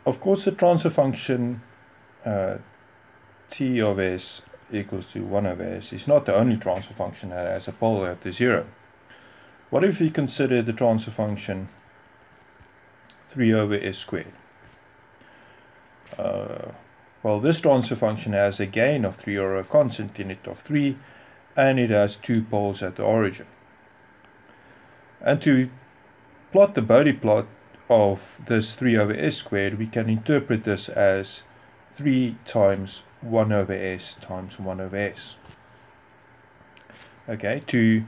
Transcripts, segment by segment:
of course, the transfer function T of S equals to 1 over S is not the only transfer function that has a pole at the 0. What if we consider the transfer function 3 over S squared? Well, this transfer function has a gain of 3 or a constant in it of 3, and it has 2 poles at the origin. And to plot the Bode plot of this 3 over S squared, we can interpret this as 3 times 1 over S times 1 over S. Okay, to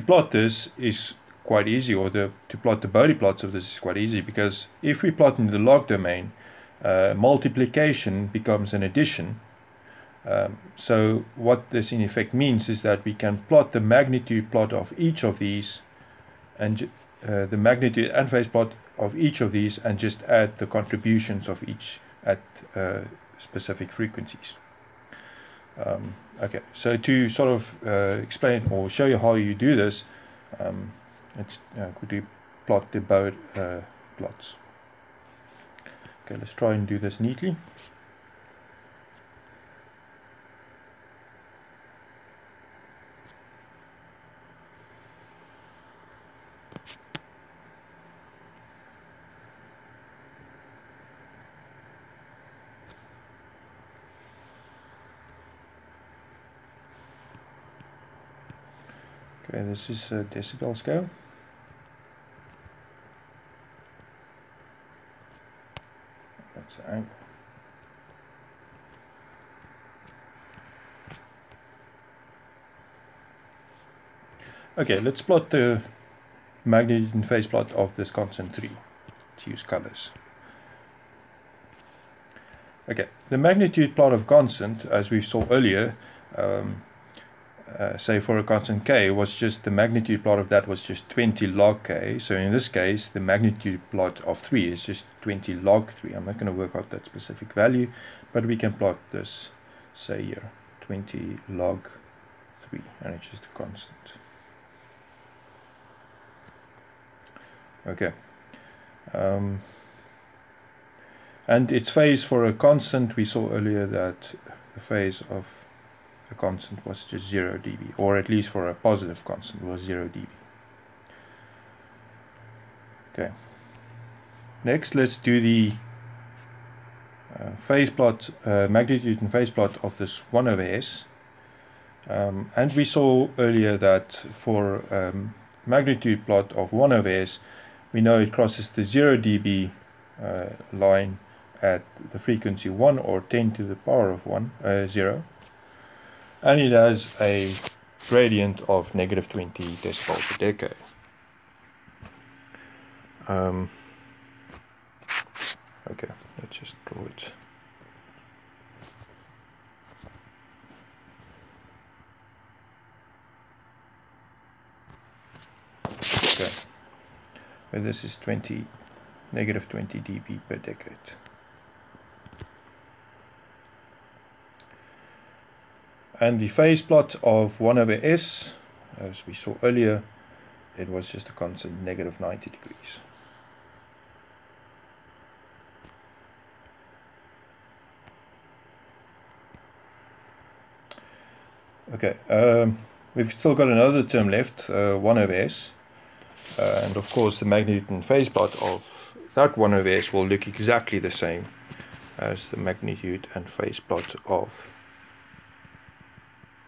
plot this is quite easy, or to plot the Bode plots of this is quite easy, because if we plot in the log domain, multiplication becomes an addition. So what this in effect means is that we can plot the magnitude plot of each of these, and the magnitude and phase plot of each of these, and just add the contributions of each at specific frequencies. Okay, so to sort of explain or show you how you do this, let's quickly plot the Bode plots. Okay, let's try and do this neatly. Okay, this is a decibel scale. That's the angle. Okay, let's plot the magnitude and phase plot of this constant 3. Let's use colors. Okay, the magnitude plot of constant, as we saw earlier, say for a constant k, was just the magnitude plot of that was just 20 log k. So in this case, the magnitude plot of 3 is just 20 log 3. I'm not going to work out that specific value, but we can plot this, say here, 20 log 3, and it's just a constant. Okay. And its phase for a constant, we saw earlier that the phase of a constant was just 0 dB, or at least for a positive constant was 0 dB. Okay. Next, let's do the phase plot, magnitude and phase plot of this 1 over S. And we saw earlier that for magnitude plot of 1 over S, we know it crosses the 0 dB line at the frequency 1, or 10 to the power of 0. And it has a gradient of negative 20 decibels per decade. Okay, let's just draw it. Okay, well, this is negative 20 dB per decade. And the phase plot of 1 over S, as we saw earlier, it was just a constant negative 90 degrees. Okay, we've still got another term left, 1 over S. And of course the magnitude and phase plot of that 1 over S will look exactly the same as the magnitude and phase plot of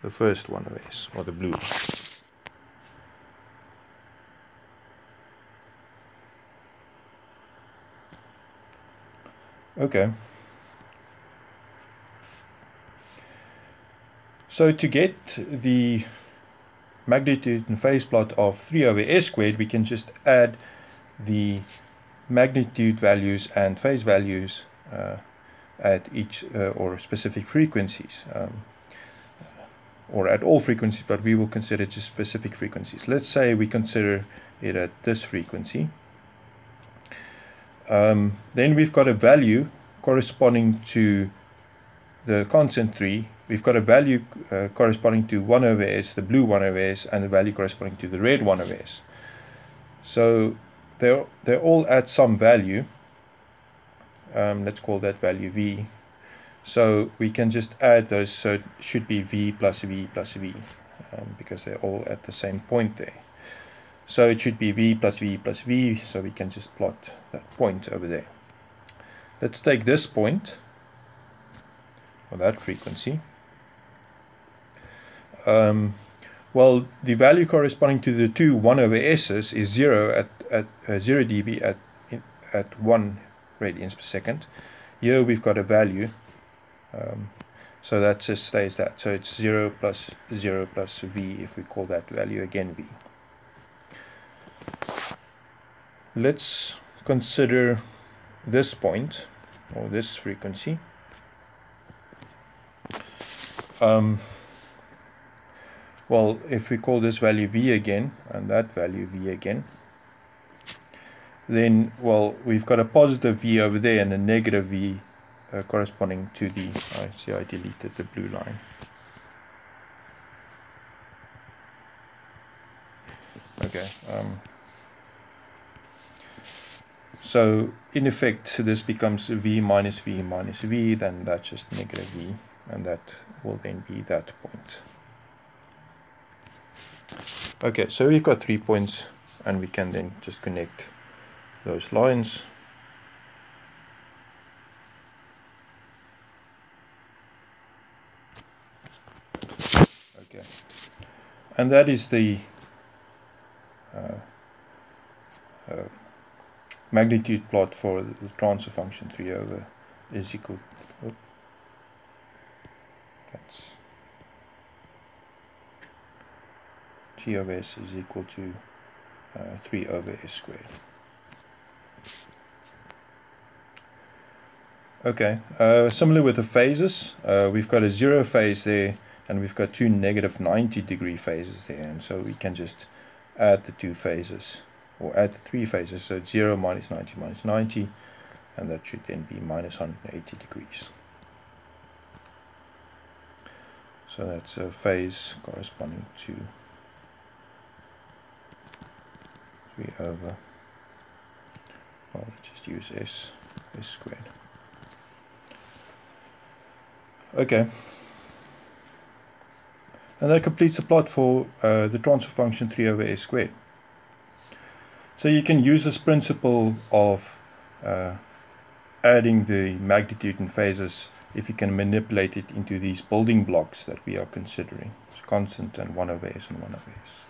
the first 1 over S, or the blue. Okay. So to get the magnitude and phase plot of 3 over S squared, we can just add the magnitude values and phase values at each or specific frequencies. Or at all frequencies, but we will consider just specific frequencies. Let's say we consider it at this frequency. Then we've got a value corresponding to the constant 3. We've got a value corresponding to 1 over S, the blue 1 over S, and the value corresponding to the red 1 over S. So they're all at some value. let's call that value v. So we can just add those, so it should be v plus v plus v, because they're all at the same point there. So it should be v plus v plus v, so we can just plot that point over there. Let's take this point, or that frequency. Well, the value corresponding to the two 1 over s's is 0 at 0 dB at 1 radians per second. Here we've got a value, so that just stays that. So it's 0 plus v, if we call that value again v. Let's consider this point, or this frequency. Well, if we call this value v again, and that value v again, then, well, we've got a positive v over there and a negative v corresponding to the, see, I deleted the blue line. Okay. So, in effect, this becomes v minus v minus v, then that's just negative v, and that will then be that point. Okay, so we've got 3 points, and we can then just connect those lines. Okay, and that is the magnitude plot for the transfer function 3 over is equal. That's g of s is equal to 3 over s squared. Okay, similar with the phases, we've got a 0 phase there, and we've got two negative 90 degree phases there, and so we can just add the two phases, or add the three phases. So it's 0 minus 90, and that should then be minus 180 degrees. So that's a phase corresponding to 3 over, well, let's just use s squared. Okay, and that completes the plot for the transfer function 3 over s squared. So you can use this principle of adding the magnitude and phases if you can manipulate it into these building blocks that we are considering. It's constant and 1 over s and 1 over s.